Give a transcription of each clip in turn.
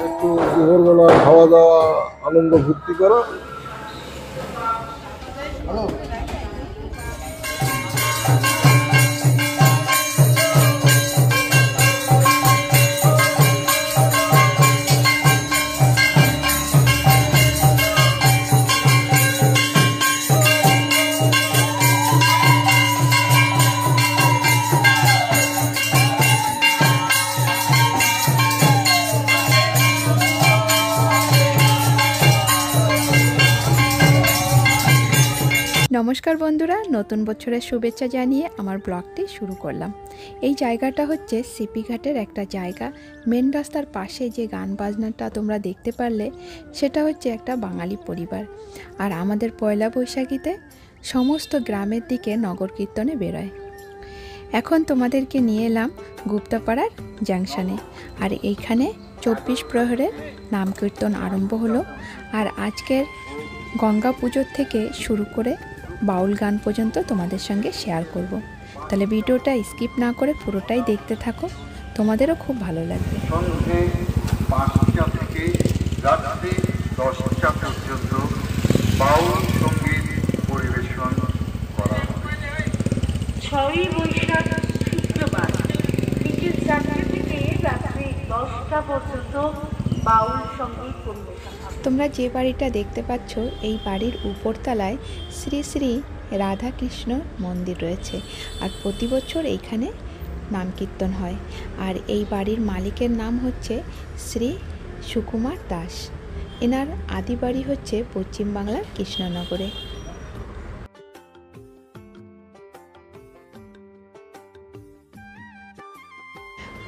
একটু দুপুরবেলা খাওয়া দাওয়া আনন্দ ফুর্তি করা। নমস্কার বন্ধুরা, নতুন বছরের শুভেচ্ছা জানিয়ে আমার ব্লগটি শুরু করলাম। এই জায়গাটা হচ্ছে সিপিঘাটের একটা জায়গা। মেন রাস্তার পাশে যে গান বাজনাটা তোমরা দেখতে পারলে, সেটা হচ্ছে একটা বাঙালি পরিবার। আর আমাদের পয়লা বৈশাখীতে সমস্ত গ্রামের দিকে নগর কীর্তনে বেরোয়। এখন তোমাদেরকে নিয়ে এলাম গুপ্তাপাড়ার জাংশনে। আর এইখানে 24 প্রহরের নাম কীর্তন আরম্ভ হলো। আর আজকের গঙ্গা পুজোর থেকে শুরু করে বাউল গান পর্যন্ত তোমাদের সঙ্গে শেয়ার করব। তাহলে ভিডিওটা স্কিপ না করে পুরোটাই দেখতে থাকো, তোমাদেরও খুব ভালো লাগবে। সন্ধ্যে 5টা থেকে রাত্রি 10টা পর্যন্ত বাউল সঙ্গীত পরিবেশন করা হয়। 6ই বৈশাখ শুক্রবার বিকেল 4টা থেকে রাত্রি 10টা পর্যন্ত বাউল সঙ্গীত পরিবেশন। তোমরা যে বাড়িটা দেখতে পাচ্ছ, এই বাড়ির উপরতলায় শ্রী শ্রী রাধাকৃষ্ণ মন্দির রয়েছে। আর প্রতি বছর এইখানে নাম কীর্তন হয়। আর এই বাড়ির মালিকের নাম হচ্ছে শ্রী সুকুমার দাস। এনার আদি বাড়ি হচ্ছে পশ্চিমবাংলার কৃষ্ণনগরে।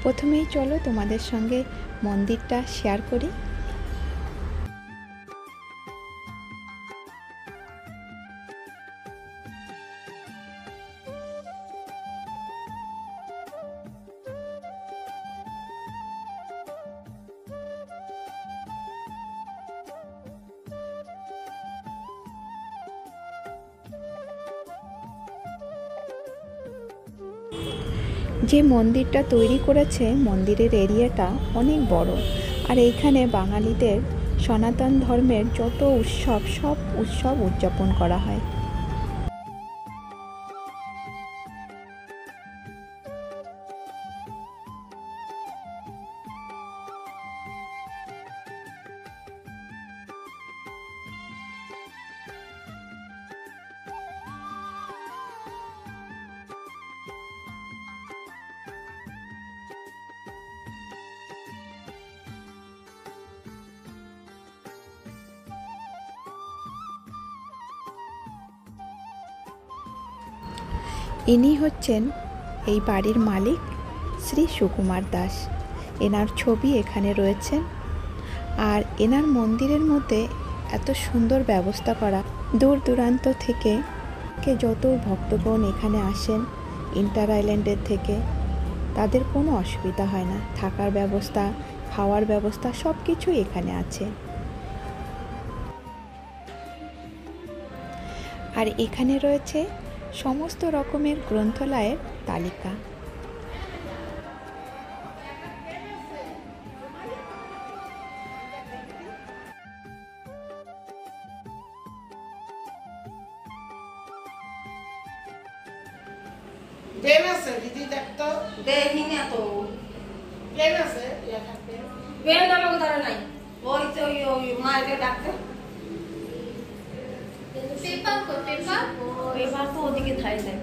প্রথমেই চলো তোমাদের সঙ্গে মন্দিরটা শেয়ার করি। যে মন্দিরটা তৈরি করেছে, মন্দিরের এরিয়াটা অনেক বড়। আর এইখানে বাঙালিদের সনাতন ধর্মের যত উৎসব, সব উৎসব উদযাপন করা হয়। ইনি হচ্ছেন এই বাড়ির মালিক শ্রী সুকুমার দাস। এনার ছবি এখানে রয়েছেন। আর এনার মন্দিরের মধ্যে এত সুন্দর ব্যবস্থা করা, দূর দূরান্ত থেকে যত ভক্তগণ এখানে আসেন ইন্টার আইল্যান্ডের থেকে, তাদের কোনো অসুবিধা হয় না। থাকার ব্যবস্থা, খাওয়ার ব্যবস্থা সব কিছুই এখানে আছে। আর এখানে রয়েছে সমস্ত রকমের গ্রন্থালয়ের তালিকা। ট্রেন আছে দিদি, দেখতো দেখিনি না তো। ট্রেন আছে, ইয়া থাকবে বেল আমাকে ধরে নাই। ওই তো ওই মাকে ডাকতে পেপার কো পেপার এবার তো ওদিকে ধাই যায়।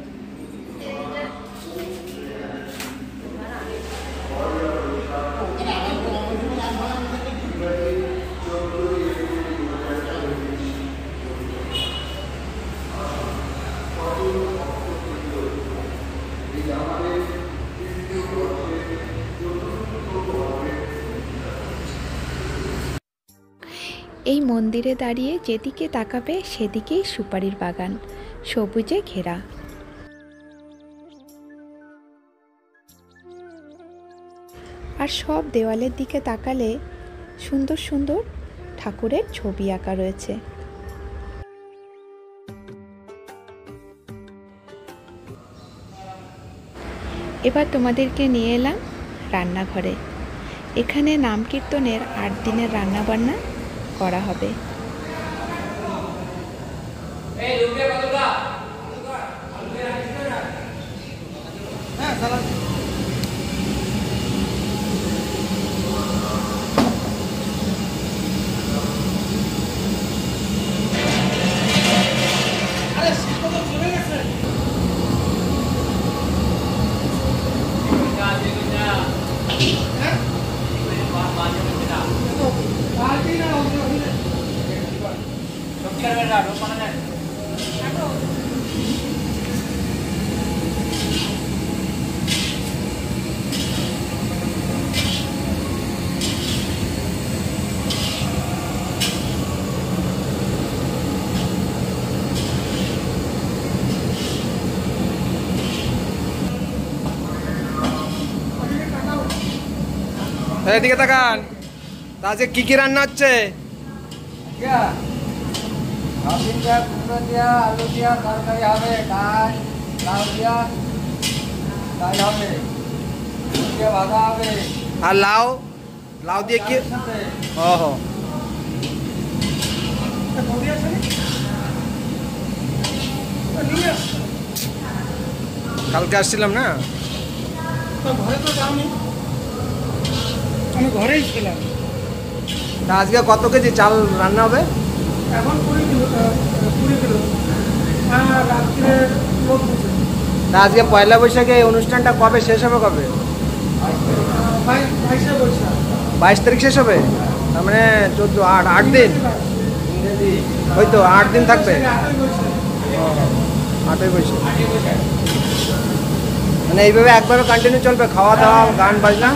এই মন্দিরে দাঁড়িয়ে যেদিকে তাকাবে সেদিকেই সুপারির বাগান, সবুজে ঘেরা। আর সব দেওয়ালের দিকে তাকালে সুন্দর সুন্দর ঠাকুরের ছবি আঁকা রয়েছে। এবার তোমাদেরকে নিয়ে এলাম রান্নাঘরে। এখানে নাম কীর্তনের 8 দিনের রান্নাবান্না করা হবে। এদিকে তাকান। আজকে কি কি রান্না হচ্ছে? আলু দিয়া তরকারি হবে, ডাল লাউ দিয়া ডাল হবে, ভাজা হবে। আর লাউ? লাউ দিয়ে কি? ওহো, কালকে আসছিলাম না, ঘরে তো যাওনি, আমি ঘরেই ছিলাম। তা আজকে কত কেজি চাল রান্না হবে? এখন 20 কিলো। রাত্রে লোক বুঝে তা আজকে পয়লা বৈশাখে এই অনুষ্ঠানটা কবে শেষ হবে? কবে? 22 তারিখ শেষ হবে। তার মানে 8 দিন, ওই তো 8 দিন থাকবে। 8ই বৈশাখ মানে এইভাবে একবারও কন্টিনিউ চলবে, খাওয়া দাওয়া গান বাজনা।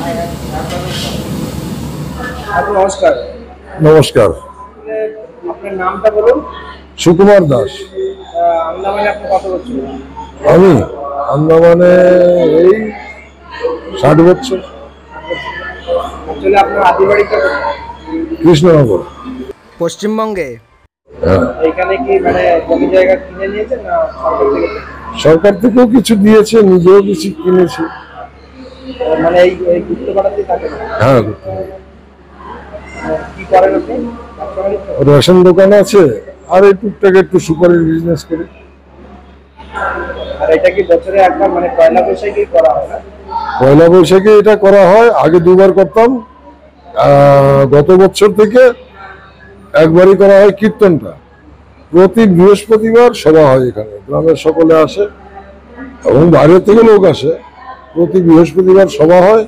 নমস্কার। নমস্কার, আপনার নামটা বলুন। সুকুমার দাস। আন্দামানে আপনি কত বছর? আমি আন্দামানে এই 60 বছর। আসলে আপনার আদিবাড়িটা কৃষ্ণনগর। পশ্চিমবঙ্গে। হ্যাঁ, এখানে কি মানে জমি জায়গা কিনে নিয়েছেন না সরকার থেকে? সরকার থেকেও কিছু দিয়েছে, নিজেও কিছু কিনেছি। মানে এই গুপ্তপাড়াতেই থাকেন? হ্যাঁ, কি করেন আপনি? রেশন দোকান আছে আর এই টুকটাক একটু সুপারির বিজনেস করি। আর এটা কি বছরে একবার মানে পয়লা বৈশাখে করা হয় না? পয়লা বৈশাখে এটা করা হয়, আগে 2বার করতাম, গত বছর থেকে একবারই করা হয়। কীর্তনটা প্রতি বৃহস্পতিবার সভা হয়, এখানে গ্রামের সকলে আসে এবং বাইরে থেকে লোক আসে। প্রতি বৃহস্পতিবার সভা হয়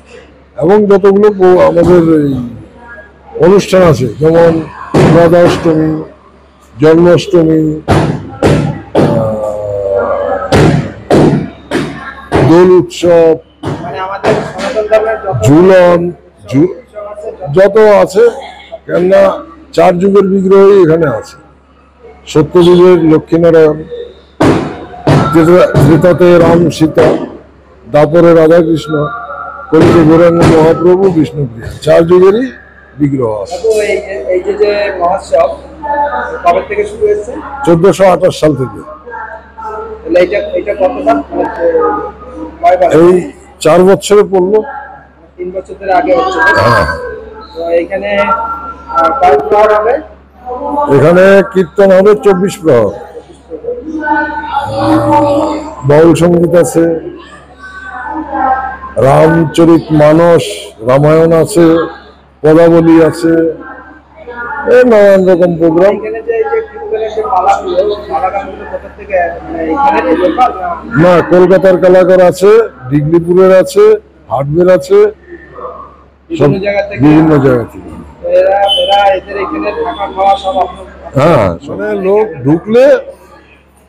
এবং যতগুলো আমাদের এই অনুষ্ঠান আছে, যেমন রাধাষ্টমী, জন্মাষ্টমী, দোল উৎসব, মানে আমাদের সনাতন ধর্মের ঝুলন, যত আছে, কেননা 4 যুগের বিগ্রহই এখানে আছে। সত্যযুগের লক্ষ্মীনারায়ণ, ত্রেতাতে রাম সীতা, দাপরে রাধাকৃষ্ণ, কলিতে গৌরাঙ্গ মহাপ্রভু, বিষ্ণুপ্রিয়া, 4 যুগেরই বিগ্রহ আছে। এই যে মহোৎসব কবে থেকে শুরু হয়েছে? 1428 সাল থেকে। তাহলে এটা কতটা এই 4 বছরে পড়লো। 3 বছর ধরে আগে হচ্ছে। হ্যাঁ, তো এখানে কয় প্রহর হবে? এখানে কীর্তন হবে 24 প্রহর, বাউল সঙ্গীত আছে, রামচরিত মানস, রামায়ণ আছে, পদাবলী আছে, এই নানান রকম প্রোগ্রাম। এখানে যে কীর্তনের যে পালাগানগুলো কোথা থেকে মানে এখানে লোকাল না, কলকাতার কালাকার আছে, ডিগলিপুরের আছে, হাটবের আছে, সব বিভিন্ন জায়গা থেকে। এরা এদের এখানে থাকা খাওয়া সব আপনার? হ্যাঁ, মানে লোক ঢুকলে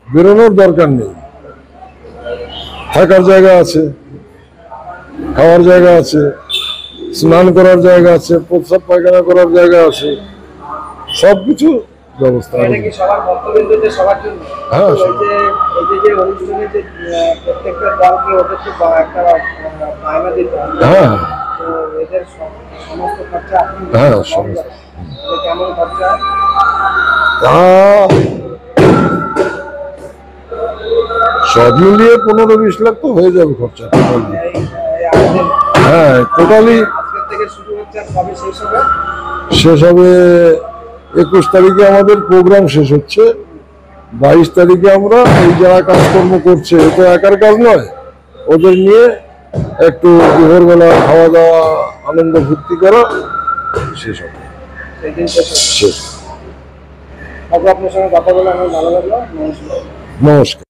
বেরোনোর দরকার নেই, থাকার জায়গা আছে, খাওয়ার জায়গা আছে, স্নান করার জায়গা আছে, প্রস্রাব পায়খানা করার জায়গা আছে, সবকিছু ব্যবস্থা আছে। এটা কি সবার ভক্তবৃন্দদের সবার জন্য? হ্যাঁ, এই যে অনুষ্ঠানে যে প্রত্যেকটা দলকে ওদেরকে একটা মায়না দিতে হয়। হ্যাঁ, তো এদের সমস্ত খরচা আপনি? হ্যাঁ, সমস্ত। কেমন খরচা? সব মিলিয়ে 15-20 লাখ তো হয়ে যাবে খরচা টোটালি। হ্যাঁ টোটালি আজকের থেকে শুরু হচ্ছে আর কবে শেষ হবে? শেষ হবে 21 তারিখে আমাদের প্রোগ্রাম শেষ হচ্ছে। 22 তারিখে আমরা এই যারা কাজকর্ম করছে, এটা একার কাজ নয়, ওদের নিয়ে একটু দুপুরবেলা খাওয়া দাওয়া আনন্দ ফুর্তি করা শেষ হবে। সেই দিন শেষ হবে। শেষ। তারপর আপনার সঙ্গে কথা বলে আমার ভালো লাগলো। নমস্কার। নমস্কার।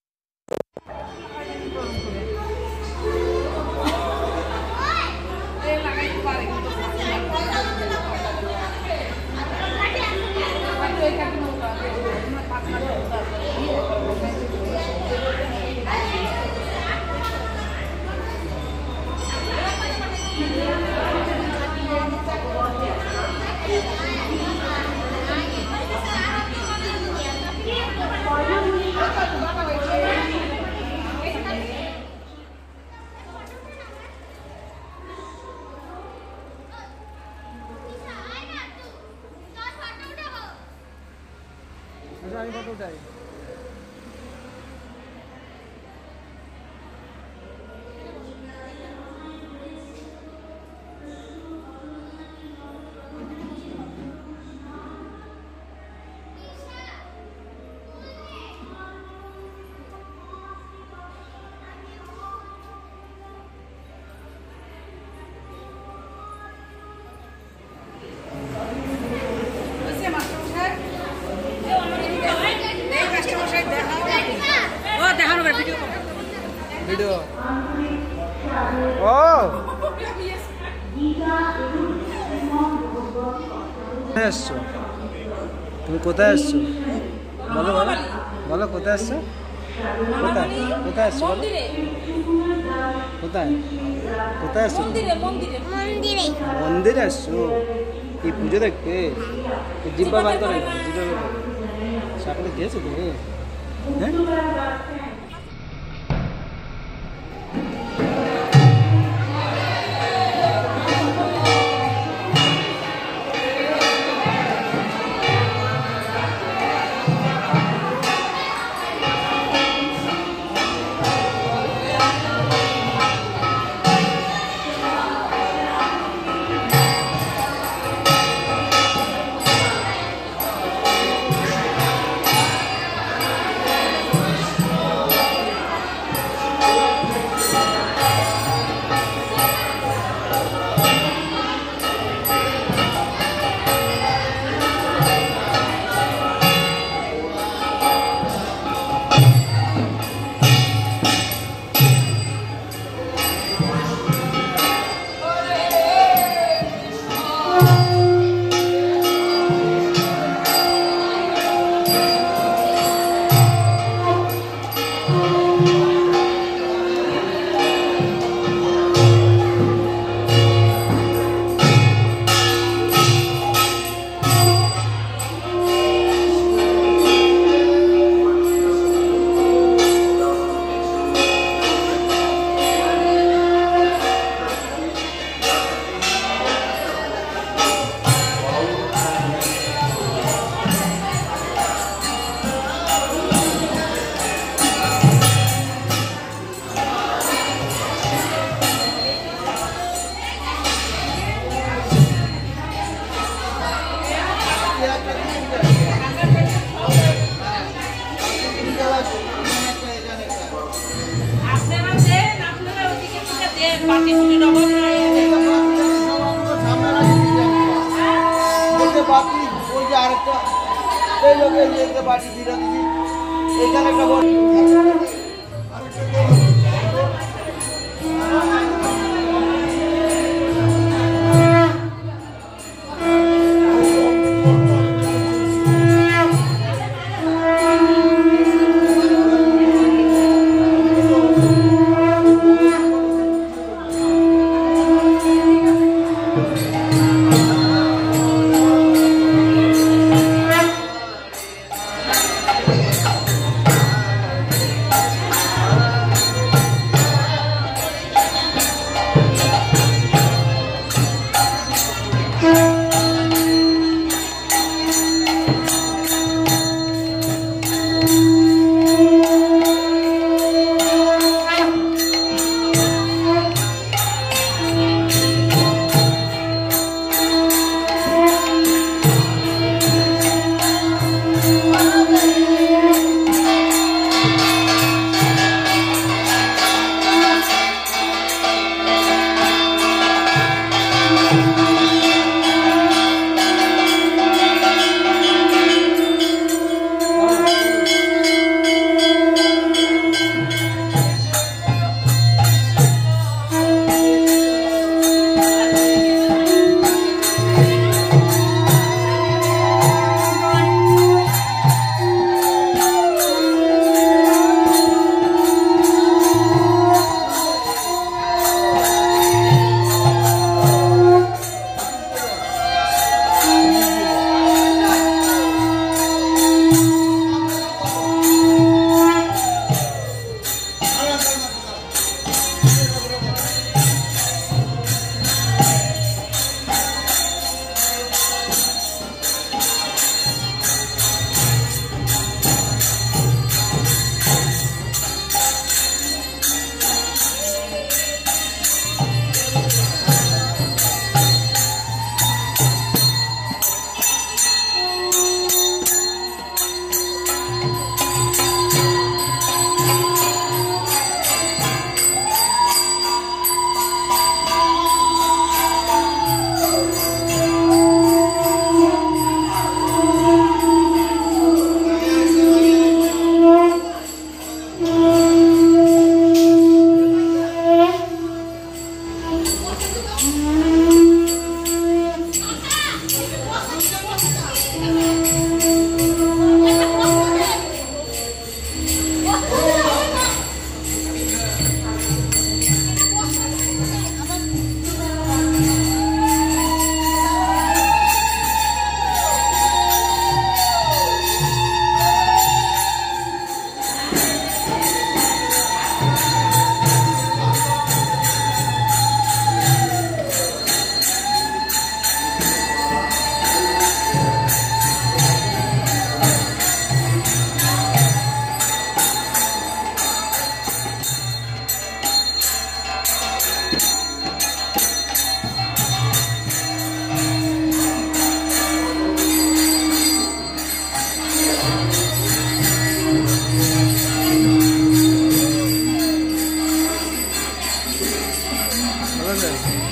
আমি ফটো উঠাই। ভিডিও ও এসছো তুমি কোথায় এসছো? বলো বলো বলো কোথায় এসছো? কোথায় কোথায় এসছো? বলো কোথায় কোথায় এসছো? মন্দিরে এসছো? কি পুজো দেখতে? জিব্বা বার করে জিব্বা বার করে সাপড়ে গেছো তুমি? হ্যাঁ করা যায়।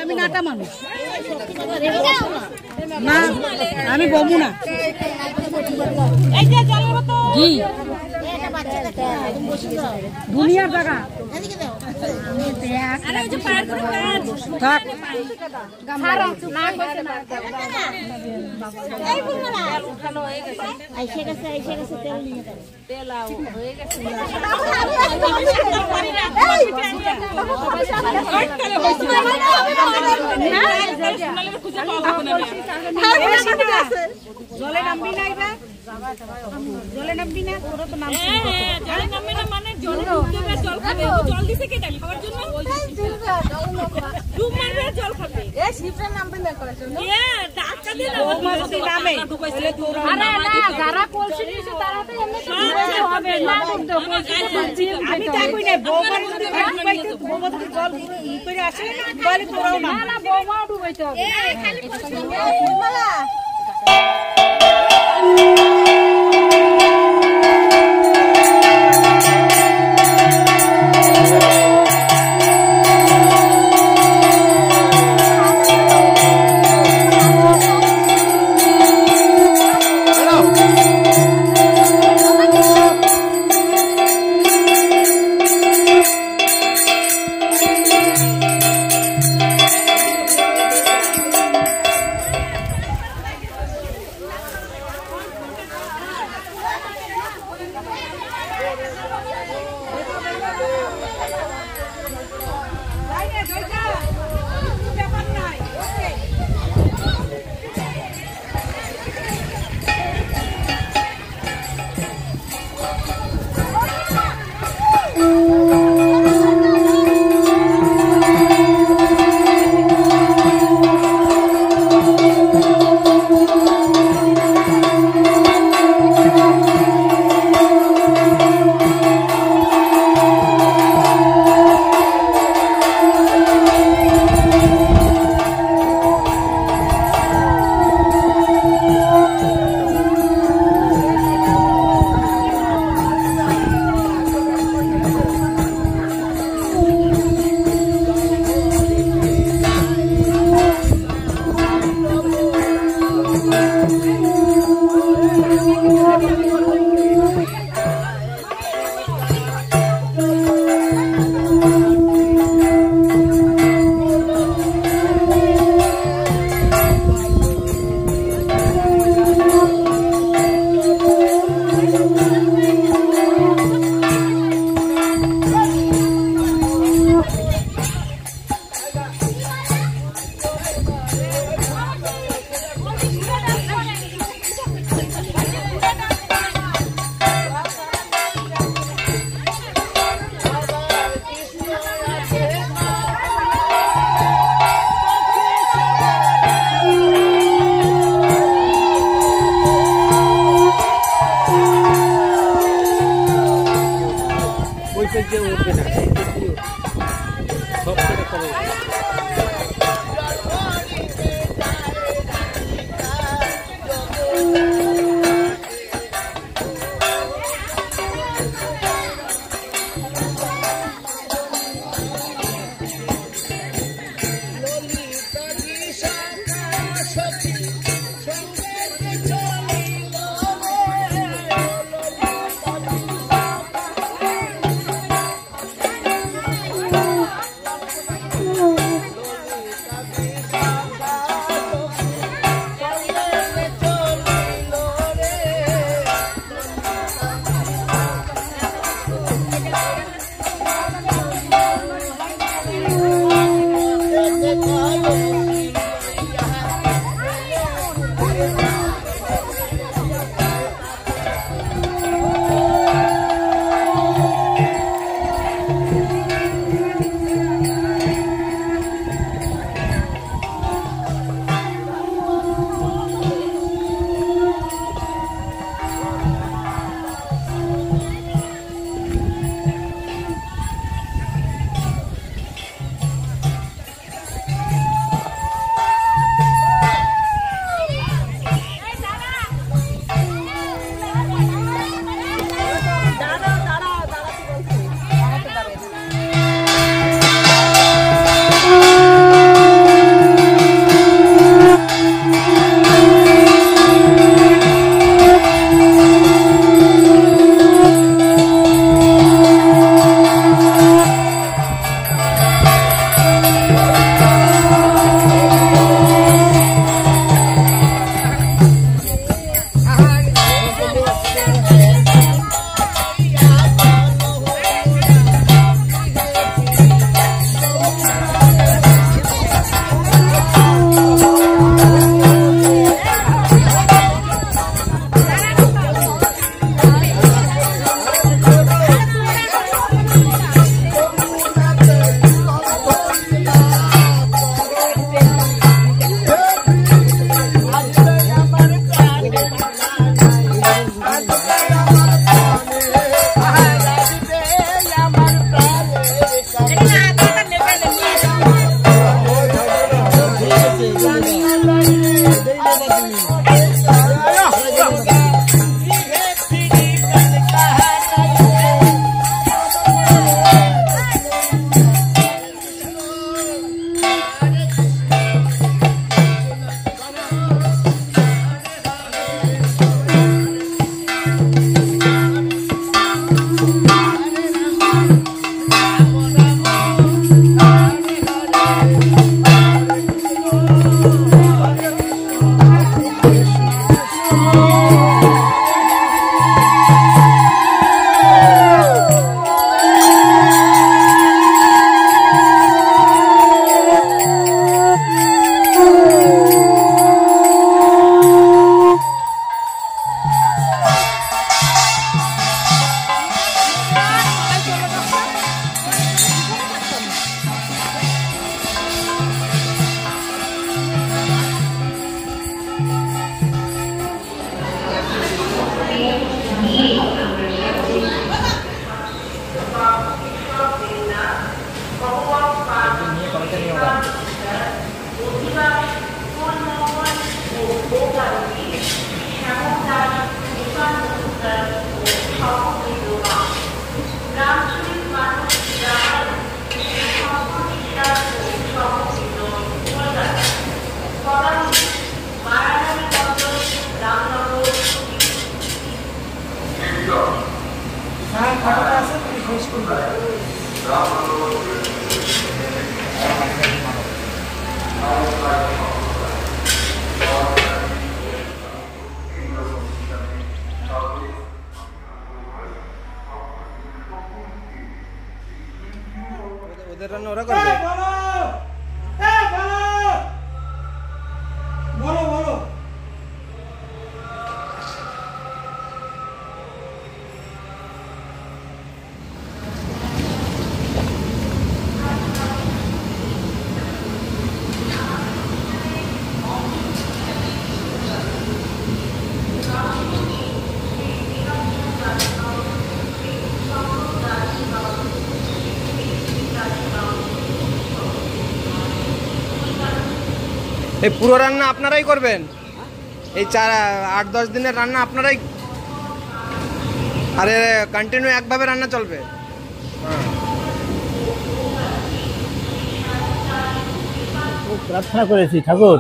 আমি নাটা মানুষ না, আমি বমু না দুনিয়ার জায়গা থাক জলে নামবি না এবার, জলে নামবি না, তোর তো নাম জলে নামবি না মানে জল ডুববে, জল খাবে। জল দিছে কে জানি খাওয়ার জন্য? ডুব মারবে জল খাবে। এ শিবরা নামবে না করে জন্য। এ ডাক্তার দিন নামে ডুবাইছিলে তো। আরে না, যারা কলসি নিছে তারা তো এমনি তো ডুবাইতে হবে না, ডুবতে কলসি। আমি তা কই না, বৌমা যদি পাইতে বৌমা যদি জল ই করে আসে বলে তোরাও না। না বৌমাও ডুবাইতে হবে। এই খালি কলসি মালা ওদের রান্না ওরা করবে। এই পুরো রান্না আপনারাই করবেন? এই 8-10 দিনের রান্না আপনারাই? আরে কন্টিনিউ একভাবে রান্না চলবে? প্রার্থনা করেছি, ঠাকুর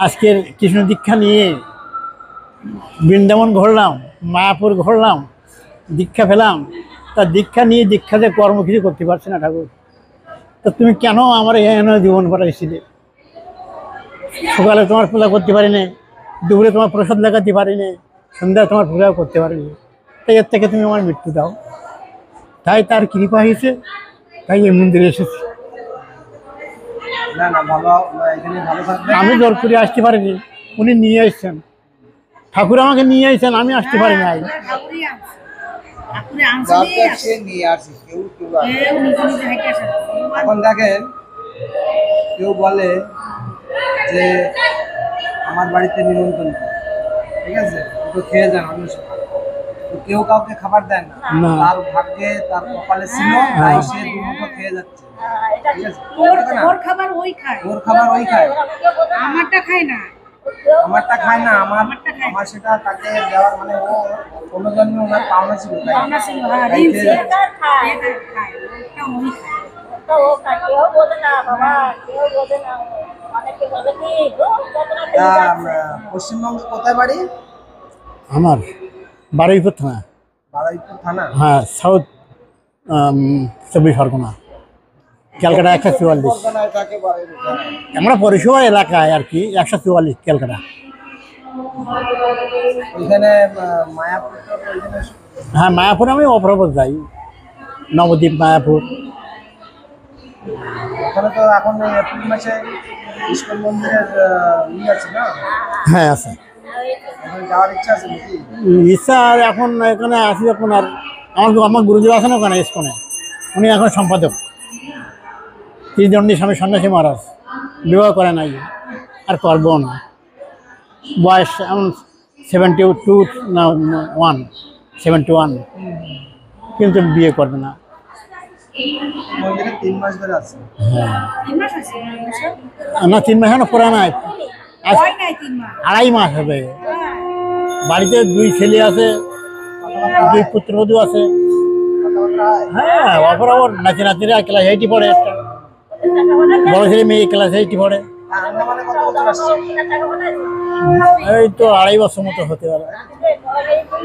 আজকের কৃষ্ণ দীক্ষা নিয়ে বৃন্দাবন ঘুরলাম, মায়াপুর ঘুরলাম, দীক্ষা পেলাম, তা দীক্ষা নিয়ে দীক্ষাতে কর্ম কিছু করতে পারছি না ঠাকুর। তা তুমি কেন আমার এখানে জীবন পাঠাইছিলে? সকালে তোমার পূজা করতে পারি না, দুপুরে তোমার প্রসাদ লাগাতে পারি না, সন্ধ্যায় তোমার পূজা করতে পারিনি, তাই এর থেকে তুমি আমার মৃত্যু দাও। তাই তার কৃপা হয়েছে, তাই এই মন্দিরে এসেছি। আমি জোর করে আসতে পারিনি, উনি নিয়ে আসছেন, ঠাকুর আমাকে নিয়ে আসছেন, আমি আসতে পারি না। এখন দেখেন, কেউ বলে যে আমার বাড়িতে নিমন্ত্রণ, ঠিক আছে, একটু খেয়ে যান অন্য সময়, তো কেউ কাউকে খাবার দেয় না, তার ভাগ্যে তার কপালে ছিল তাই সে দুমুঠো খেয়ে যাচ্ছে। ঠিক আছে, ওর খাবার ওই খায়, ওর খাবার ওই খায়, আমারটা খায় না, আমারটা খায় না, আমার সেটা তাকে দেওয়ার মানে ও কোনো জন্য ওনার পাওনা ছিল, তাই খেয়ে যাচ্ছে। পশ্চিমবঙ্গে কোথায় বাড়ি? আমার বারুইপুর থানা। বারুইপুর থানা? হ্যাঁ, সাউথ 24 পরগনা, ক্যালকাটা 144। আমরা পরিষেবা এলাকায় আর কি 144 ক্যালকাটা। ওইখানে মায়াপুর? হ্যাঁ, মায়াপুর আমি অপরাপর যাই, নবদ্বীপ, মায়াপুর। ওখানে তো এখন এপ্রিল মাসে ইস্কন মন্দিরের আছে না? হ্যাঁ আছে। ওখানে যাওয়ার ইচ্ছা আছে নাকি? ইচ্ছা আর এখন এখানে আসি, এখন আর আমার গুরুদেব আছেন ওখানে ইস্কনে, উনি এখন সম্পাদক। 30 স্বামী সন্ন্যাসী মহারাজ, বিবাহ করে নাই আর করবো না। বয়স এখন 72 না 71, কিন্তু বিয়ে করবে না। মন্দিরে 3 মাস ধরে আছে। হ্যাঁ, না 3 মাস এখনো পুরা নাই, আড়াই মাস হবে। বাড়িতে 2 ছেলে আছে, 2 পুত্রবধূ আছে। হ্যাঁ, অপরাবর নাতি নাতিরা ক্লাস 8 পড়ে, একটা বড় ছেলে মেয়ে ক্লাস 8 পড়ে। আন্দামানে কত বছর আসছে? এই তো 2.5 বছর মতো হতে পারে।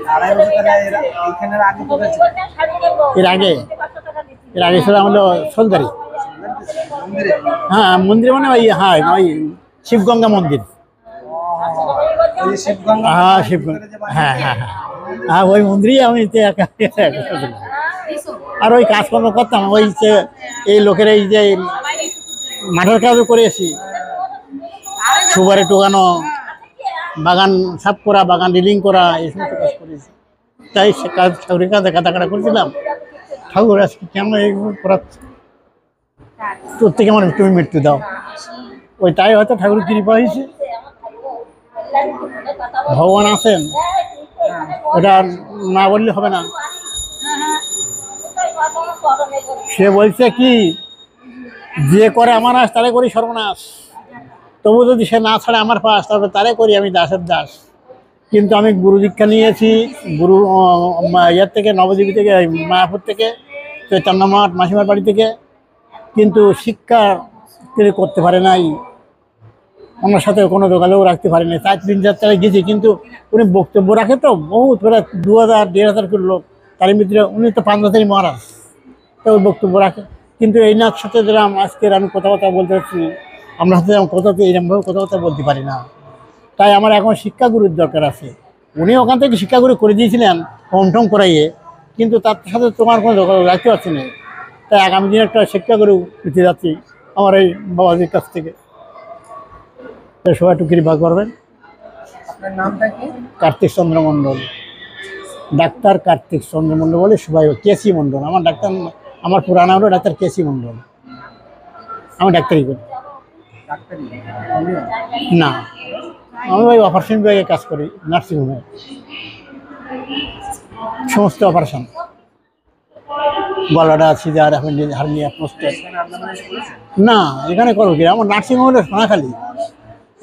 2.5 বছর তাহলে এইখানের আগে কোথায় ছিল? এর আগে ছিল আমাদের সলদারি। মন্দিরে? হ্যাঁ, মন্দির মানে ওই, হ্যাঁ ওই শিবগঙ্গা মন্দির। ওই যে শিবগঙ্গা? হ্যাঁ, শিবগঙ্গা, হ্যাঁ হ্যাঁ হ্যাঁ হ্যাঁ, ওই মন্দিরই আমি আর ওই কাজকর্ম করতাম। ওই যে এই লোকের এই যে মাঠের কাজও করেছি, সুবারে টোকানো, বাগান সাফ করা, বাগান রিলিং করা, এই সমস্ত কাজ করেছি। তাই সে কাজ ঠাকুরের কাছে কাটাকাটা করছিলাম। ঠাকুর আজকে কেন এইগুলো করাচ্ছে, তোর থেকে আমার তুমি মৃত্যু দাও। ওই তাই হয়তো ঠাকুর কৃপা হয়েছে, ভগবান আছেন, ওটা না বললে হবে না। সে বলছে কি, যে করে আমার আস তারে করি সর্বনাশ, তবু যদি সে না ছাড়ে আমার পাশ, তবে তারে করি আমি দাসের দাস। কিন্তু আমি গুরু দীক্ষা নিয়েছি, গুরু ইয়ার থেকে, নবদ্বীপ থেকে, মায়াপুর থেকে, চৈতন্য মঠ মাসিমার বাড়ি থেকে, কিন্তু শিক্ষা তিনি করতে পারে নাই, ওনার সাথে কোনো যোগাযোগ রাখতে পারে নাই। 4-3 জায়গায় গেছি, কিন্তু উনি বক্তব্য রাখে তো বহুত, প্রায় 2000-1500 করে লোক, তার ভিতরে উনি তো 5 বছরই মহারাজ, তো ওই বক্তব্য রাখে। কিন্তু এই নাচ সাথে যেরকম আজকের আমি কথাবার্তা বলতে পারছি, আমরা সাথে কথাতে এইরকমভাবে কথাবার্তা বলতে পারি না। তাই আমার এখন শিক্ষাগুরুর দরকার আছে। উনি ওখান থেকে শিক্ষাগুরু করে দিয়েছিলেন কমঠম করাইয়ে, কিন্তু তার সাথে তোমার কোনো যোগাযোগ রাখতে পারছি না। তাই আগামী দিনে একটা শিক্ষাগুরু পেতে যাচ্ছি আমার এই বাবাজির কাছ থেকে। সবাই একটু কৃপা করবেন। আপনার নামটা কি? কার্তিক চন্দ্র মণ্ডল, ডাক্তার কার্তিক চন্দ্র মণ্ডল বলে সবাই, কেসি মণ্ডল আমার ডাক্তার, আমার পুরানা হলো ডাক্তার কেসি মণ্ডল। আমি ডাক্তারি করি না, আমি ওই অপারেশন বিভাগে কাজ করি, নার্সিংহোমে সমস্ত অপারেশন, গলাটা সিজার, হার্নিয়া, প্রোস্টেট। না, এখানে করবো কি, আমার নার্সিংহোম হলো সোনাখালী।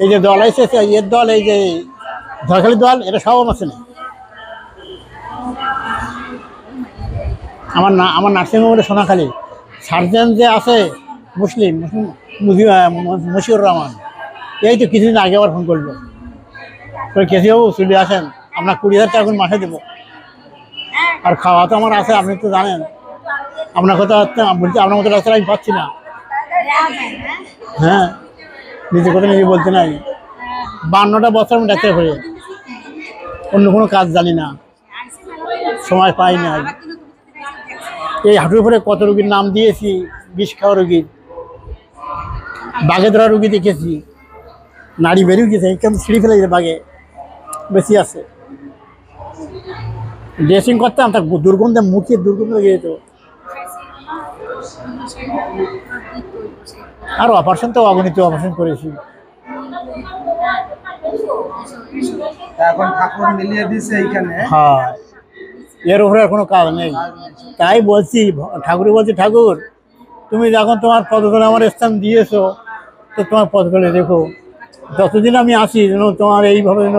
এই যে দল এসেছে, এর দল, এই যে ঝড়খালি দল, এটা সব আছে না। আমার নার্সিংহোম হলো সোনাখালী। সার্জেন যে আছে মুসলিম, মশিউর রহমান, এই তো কিছুদিন আগে আবার ফোন করলো, কেসিবাবু চলে আসেন, আপনার 20,000 টাকা এখন মাসে দেবো, আর খাওয়া তো আমার আছে, আপনি তো জানেন। আপনার কথা বলছি, আপনার মতো রাস্তা আমি পাচ্ছি না। হ্যাঁ, নিজের কথা নিজে বলতে নাই। 52টা বছর আমি ডাক্তার করে, অন্য কোনো কাজ জানি না, সময় পাই না। এই হাঁটুর উপরে কত রোগীর নাম দিয়েছি, বিষ খাওয়া রোগীর, বাঘে ধরা রোগী দেখেছি, নাড়ি বেরিয়ে গেছে, কেমন ছিঁড়ে ফেলে গেছে, বাঘে বেশি আছে। ড্রেসিং করতাম, তার দুর্গন্ধে, মুখে দুর্গন্ধ লেগে যেত। আর অপারেশন তো অগণিত অপারেশন করেছি। এখন ঠাকুর মিলিয়ে দিছে এইখানে। হ্যাঁ, এর উপরে আর কোনো কাজ নেই। তাই বলছি, ঠাকুর বলছি, ঠাকুর তুমি যখন তোমার পদতলে আমার স্থান দিয়েছো, তো তোমার পদতলে দেখো, যতদিন আমি আসি যেন তোমার এইভাবে যেন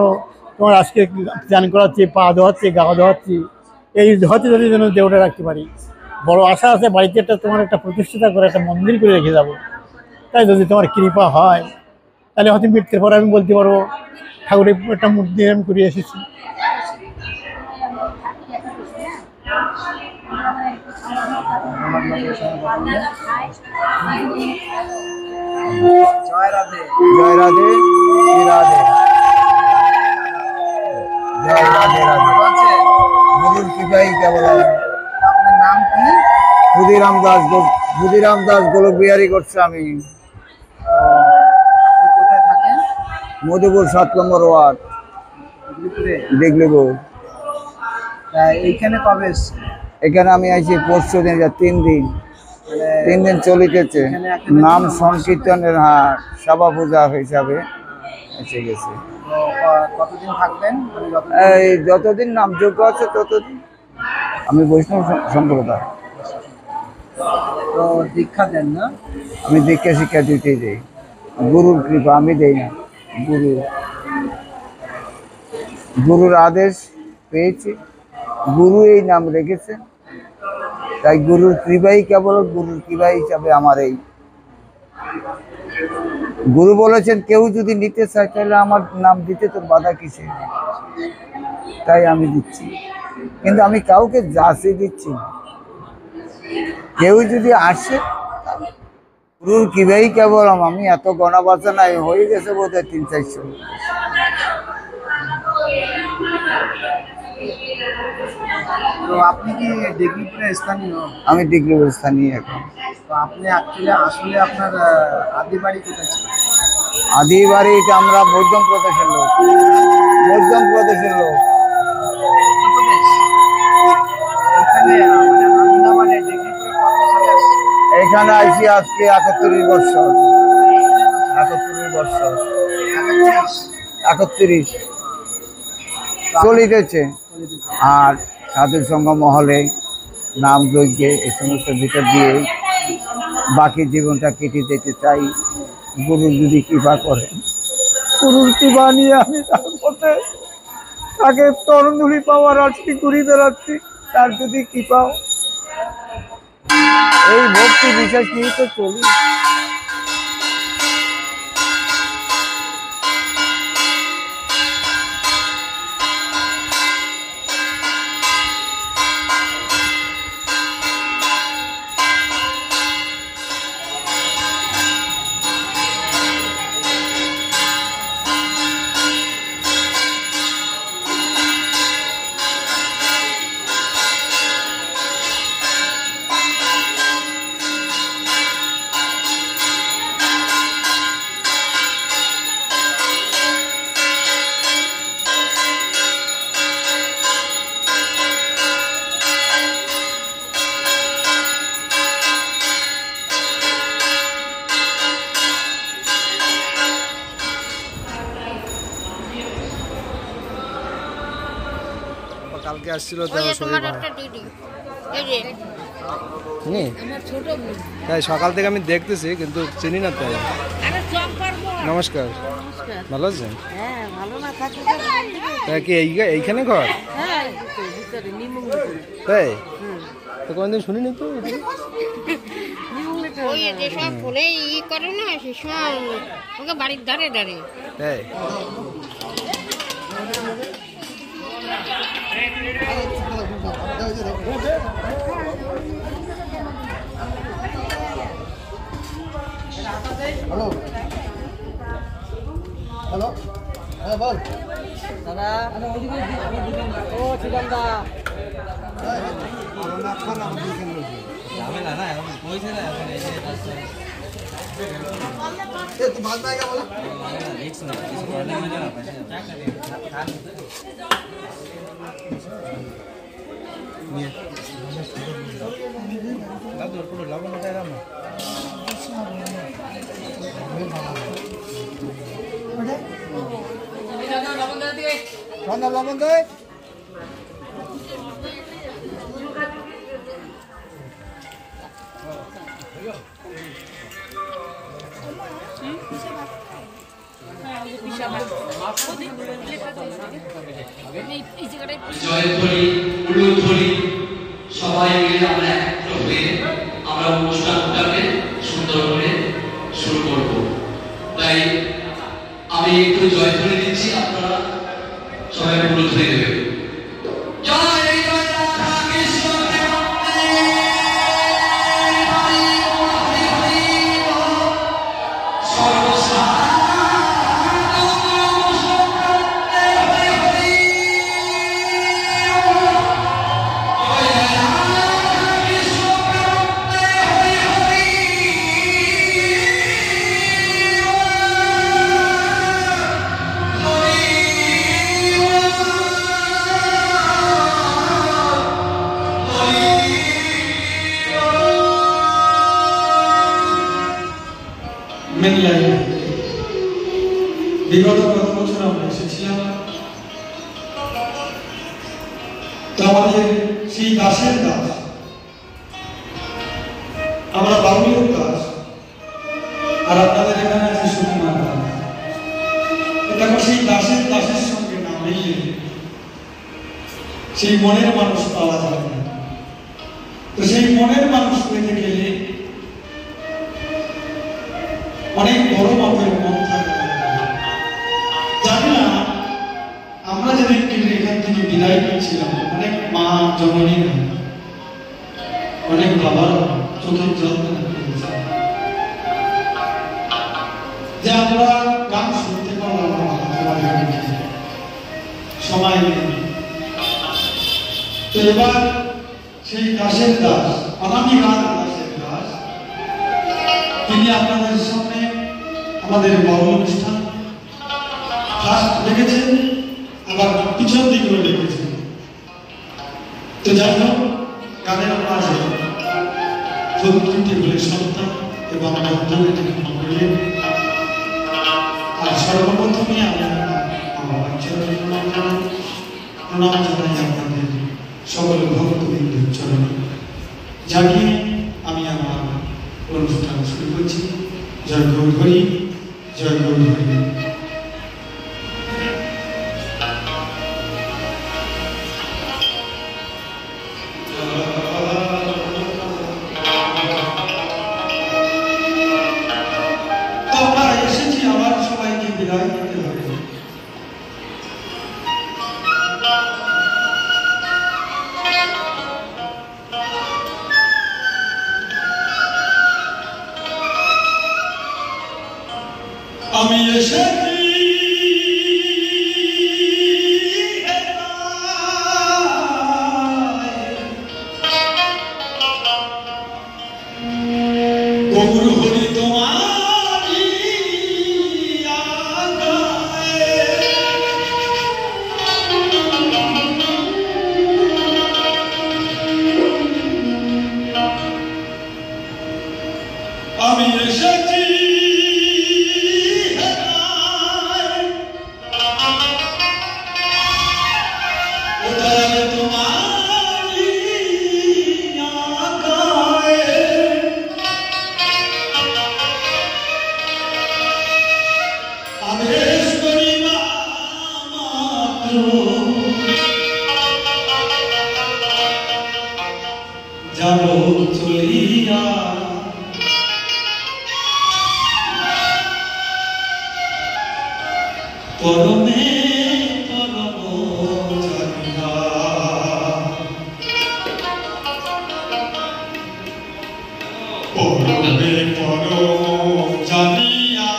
তোমার আজকে চান করাচ্ছি, পা ধোয়াচ্ছি, গা ধোয়াচ্ছি, এই ধোয়াতে যদি যেন দেহটা রাখতে পারি। বড় আশা আছে, বাড়িতে একটা তোমার একটা প্রতিষ্ঠিতা করে একটা মন্দির করে রেখে যাবো। তাই যদি তোমার কৃপা হয়, তাহলে হয়তো মৃত্যুর পরে আমি বলতে পারবো ঠাকুরের একটা মূর্তি আমি করে এসেছি। জয় রাধে। জয় রাধে, শ্রী রাধে, জয় রাধে রাধে। গুরুর কৃপাই কেবল। আপনার নাম কি? ক্ষুদিরাম দাস গোলক বিহারী করছে। আমি কোথায় থাকেন? মধুপুর 7 নম্বর ওয়ার্ড, ডিগলিপুর। এইখানে কবে এসছে? এখানে আমি আইছি পরশু দিন, 3 দিন, 3 দিন চলিতেছে। নাম সংকীর্তনের, হ্যাঁ, সভা পূজা হিসাবে এসে গেছে। কতদিন থাকবেন? এই যতদিন নাম যোগ্য আছে ততদিন। আমি বৈষ্ণব সম্প্রদায়। তো দীক্ষা দেন না? আমি দীক্ষা শিক্ষা দিতেই দেই, গুরুর কৃপা, আমি দেই না। গুরুর আদেশ পেয়েছি, গুরু এই নাম রেখেছেন, তাই গুরুর কৃপাই কেবল, গুরুর কৃপা হিসাবে আমার এই। গুরু বলেছেন কেউ যদি নিতে চায় তাহলে আমার নাম দিতে তোর বাধা কিসে, তাই আমি দিচ্ছি। কিন্তু আমি কাউকে যাচে দিচ্ছি না, কেউ যদি আসে গুরুর কৃপাই কেবল। আমি এত গণা বাঁচা নাই, হয়ে গেছে বোধ হয় 300-400। তো আপনি কি ডিগ্রিপুরের স্থানীয়? আমি ডিগ্রিপুর স্থানীয় এখন। তো আপনি আসলে আপনার আদি বাড়ি কোথায় ছিল? আদি বাড়িটা আমরা মধ্যপ্রদেশের লোক। মধ্যপ্রদেশের লোক। এখানে আইসি আজকে 31 বছর। 31 চলিতেছে। আর সাধু সঙ্গ মহলে নাম যজ্ঞে এই সমস্ত ভিতর দিয়ে বাকি জীবনটা কেটে যেতে চাই, গুরু যদি কৃপা করে। গুরুর কৃপা নিয়ে আমি তার পথে তাকে তরুণধুলি পাওয়ার আজকে ঘুরে বেড়াচ্ছি, তার যদি কৃপা। এই ভক্তি বিশ্বাস নিয়ে তো চলি। কালকে আসছিল তো শরীর তাই সকাল থেকে আমি দেখতেছি কিন্তু চিনি না তাই। নমস্কার, ভালো আছেন? তাই কি এইখানে ঘর? তাই তো কোনদিন শুনিনি তো। বাড়ির ধারে ধারে তাই হ্যালো হ্যালো, হ্যাঁ বল দাদা। ও চিকন দা ঝামেলা না এখন কইছে না এখন এই যে তুই ভাত পাইগা বল রিক্স না কিছু প্রবলেম হয়ে যাবে নিয়ে দাদু পুরো লবণ উঠাই দাও না। লবণ দে সবাই মিলে আমরা একত্র হয়ে আমরা অনুষ্ঠানটাকে সুন্দর করে শুরু করব। তাই আমি একটু জয়ধ্বনি দিচ্ছি, আপনারা সবাই উলুধ্বনি দেবেন। বিগত কত বছর আমরা এসেছিলাম, তো আমাদের সেই দাসের দাস, আমরা বাউলের দাস, আর আপনাদের এখানে আছে সুকুমার দাস। দেখো সেই দাসের সঙ্গে না মিললে সেই মনের মানুষ পাওয়া যাবে না। তো সেই মনের মানুষ পেতে গেলে অনেক বড় মাপের মন থাকে। জানি না আমরা যেদিন এখান থেকে বিদায় নিচ্ছিলাম, অনেক মা জননীরা, অনেক বাবারা চোখের জল যে আমরা গান শুনতে পারলাম সময় নেই। তো এবার সেই দাসের দাস, অনামী গান দাসের দাস, তিনি আপনাদের সামনে আমাদের বড় অনুষ্ঠান ফার্স্ট লিখেছেন, আবার পিছন দিকেও লিখেছেন। তো যাই হোক, গানের মাঝে টেবিলের সন্তান এবং বন্ধুকে ক্ষমা করিয়ে, আর সর্বপ্রথমে আমরা আমার প্রণাম জানাই আপনাদের সকল ভক্তবৃন্দের চরণে জানিয়ে আমি আমার অনুষ্ঠান শুরু করছি। জয় গৌরহরি, জয় গৌরহরি। আমি এসেছি গৌর হরি তোমারি আগায়, আমি এসেছি যাব চলিয়া পরমে পরম জানিয়া, পরমে পরম জানিয়া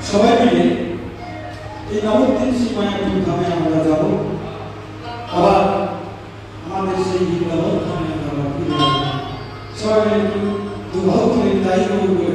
সবাই মিলে এই নবদ্বীপ সীমায়াপুর ধামে আমরা যাব, আবার আমাদের সেই বৃন্দাবন ধামে আমরা ফিরে যাব। সবাই মিলে দুর্ভাগ্য করে তাই করবো।